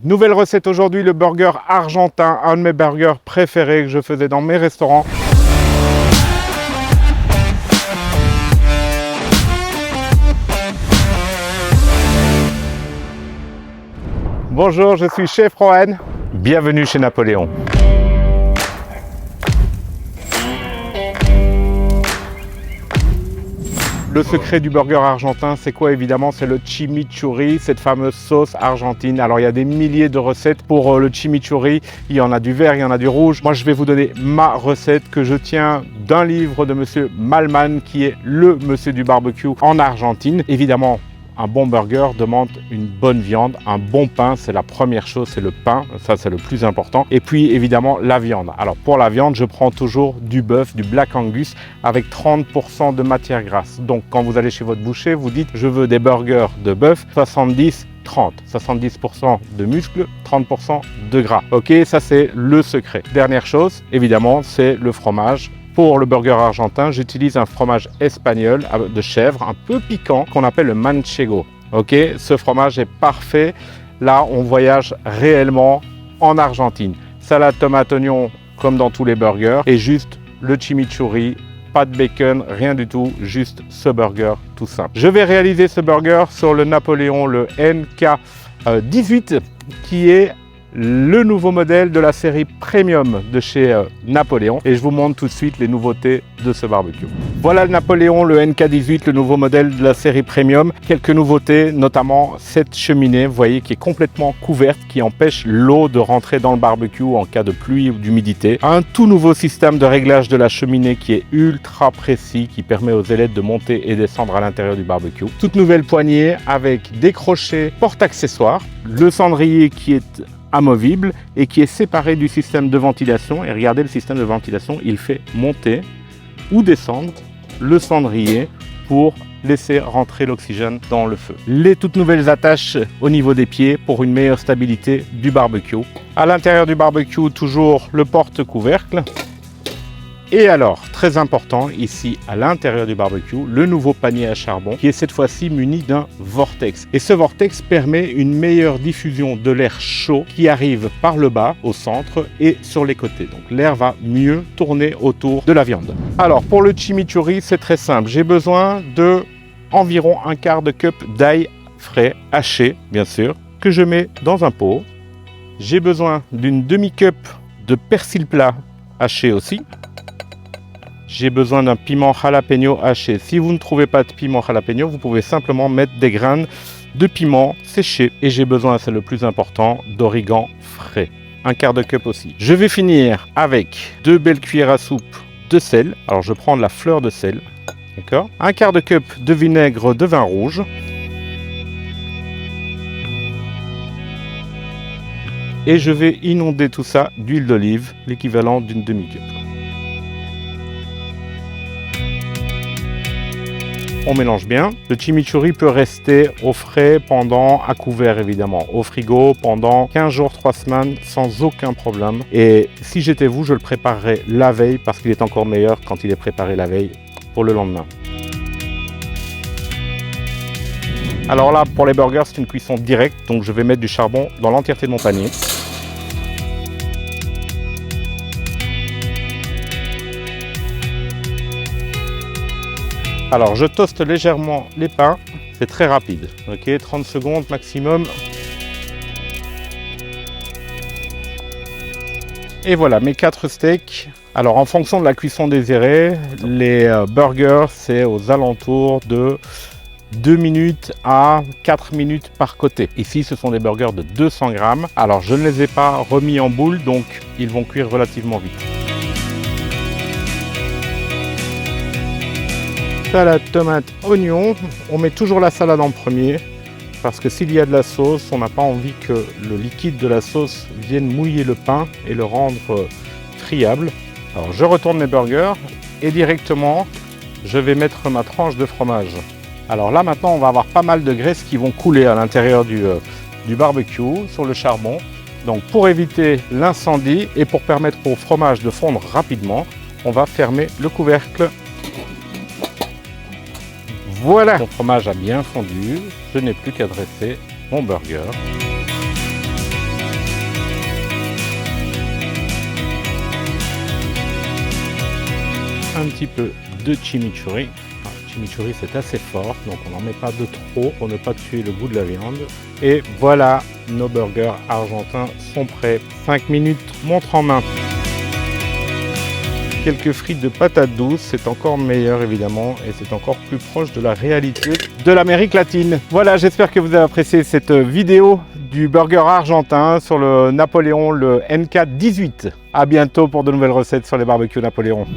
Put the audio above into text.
Nouvelle recette aujourd'hui, le burger argentin, un de mes burgers préférés que je faisais dans mes restaurants. Bonjour, je suis chef Rohan. Bienvenue chez Napoléon. Le secret du burger argentin, c'est quoi évidemment? C'est le chimichurri, cette fameuse sauce argentine. Alors il y a des milliers de recettes pour le chimichurri. Il y en a du vert, il y en a du rouge. Moi je vais vous donner ma recette que je tiens d'un livre de monsieur Malman, qui est le monsieur du barbecue en Argentine. Évidemment, un bon burger demande une bonne viande, un bon pain, c'est la première chose, c'est le pain, ça c'est le plus important. Et puis évidemment la viande. Alors pour la viande, je prends toujours du bœuf, du Black Angus avec 30% de matière grasse. Donc quand vous allez chez votre boucher, vous dites je veux des burgers de bœuf 70-30, 70% de muscles, 30% de gras. Ok, ça c'est le secret. Dernière chose, évidemment, c'est le fromage. Pour le burger argentin, j'utilise un fromage espagnol de chèvre, un peu piquant, qu'on appelle le manchego. Ok, ce fromage est parfait. Là, on voyage réellement en Argentine. Salade, tomate, oignon, comme dans tous les burgers. Et juste le chimichurri, pas de bacon, rien du tout, juste ce burger tout simple. Je vais réaliser ce burger sur le Napoléon, le NK18, qui est le nouveau modèle de la série Premium de chez Napoléon, et je vous montre tout de suite les nouveautés de ce barbecue. Voilà le Napoléon, le NK18, le nouveau modèle de la série Premium. Quelques nouveautés, notamment cette cheminée, vous voyez, qui est complètement couverte, qui empêche l'eau de rentrer dans le barbecue en cas de pluie ou d'humidité. Un tout nouveau système de réglage de la cheminée qui est ultra précis, qui permet aux ailettes de monter et descendre à l'intérieur du barbecue. Toute nouvelle poignée avec des crochets porte-accessoires, le cendrier qui est amovible et qui est séparé du système de ventilation. Et regardez, le système de ventilation, il fait monter ou descendre le cendrier pour laisser rentrer l'oxygène dans le feu. Les toutes nouvelles attaches au niveau des pieds pour une meilleure stabilité du barbecue. À l'intérieur du barbecue, toujours le porte-couvercle. Et alors, très important, ici à l'intérieur du barbecue, le nouveau panier à charbon qui est cette fois-ci muni d'un vortex. Et ce vortex permet une meilleure diffusion de l'air chaud qui arrive par le bas, au centre et sur les côtés. Donc l'air va mieux tourner autour de la viande. Alors pour le chimichurri, c'est très simple. J'ai besoin de environ un quart de cup d'ail frais, haché bien sûr, que je mets dans un pot. J'ai besoin d'une demi-cup de persil plat haché aussi. J'ai besoin d'un piment jalapeno haché. Si vous ne trouvez pas de piment jalapeno, vous pouvez simplement mettre des graines de piment séché. Et j'ai besoin, c'est le plus important, d'origan frais. Un quart de cup aussi. Je vais finir avec 2 belles cuillères à soupe de sel. Alors je prends de la fleur de sel. D'accord. Un quart de cup de vinaigre de vin rouge. Et je vais inonder tout ça d'huile d'olive, l'équivalent d'une demi-cup. On mélange bien. Le chimichurri peut rester au frais à couvert évidemment, au frigo pendant 15 jours, 3 semaines sans aucun problème. Et si j'étais vous, je le préparerais la veille parce qu'il est encore meilleur quand il est préparé la veille pour le lendemain. Alors là, pour les burgers, c'est une cuisson directe, donc je vais mettre du charbon dans l'entièreté de mon panier. Alors je toaste légèrement les pains, c'est très rapide, ok, 30 secondes maximum. Et voilà mes 4 steaks. Alors en fonction de la cuisson désirée, les burgers c'est aux alentours de 2 minutes à 4 minutes par côté. Ici ce sont des burgers de 200 grammes. Alors je ne les ai pas remis en boule, donc ils vont cuire relativement vite. Salade, tomate, oignon. On met toujours la salade en premier parce que s'il y a de la sauce, on n'a pas envie que le liquide de la sauce vienne mouiller le pain et le rendre friable. Alors je retourne mes burgers et directement je vais mettre ma tranche de fromage. Alors là maintenant on va avoir pas mal de graisses qui vont couler à l'intérieur du barbecue sur le charbon. Donc pour éviter l'incendie et pour permettre au fromage de fondre rapidement, on va fermer le couvercle. Voilà, mon fromage a bien fondu, je n'ai plus qu'à dresser mon burger. petit peu de chimichurri. Chimichurri c'est assez fort, donc on n'en met pas de trop pour ne pas tuer le goût de la viande. Et voilà, nos burgers argentins sont prêts. 5 minutes, montre en main. Quelques frites de patates douces, c'est encore meilleur évidemment et c'est encore plus proche de la réalité de l'Amérique latine. Voilà, j'espère que vous avez apprécié cette vidéo du burger argentin sur le Napoléon, le NK18. À bientôt pour de nouvelles recettes sur les barbecues Napoléon.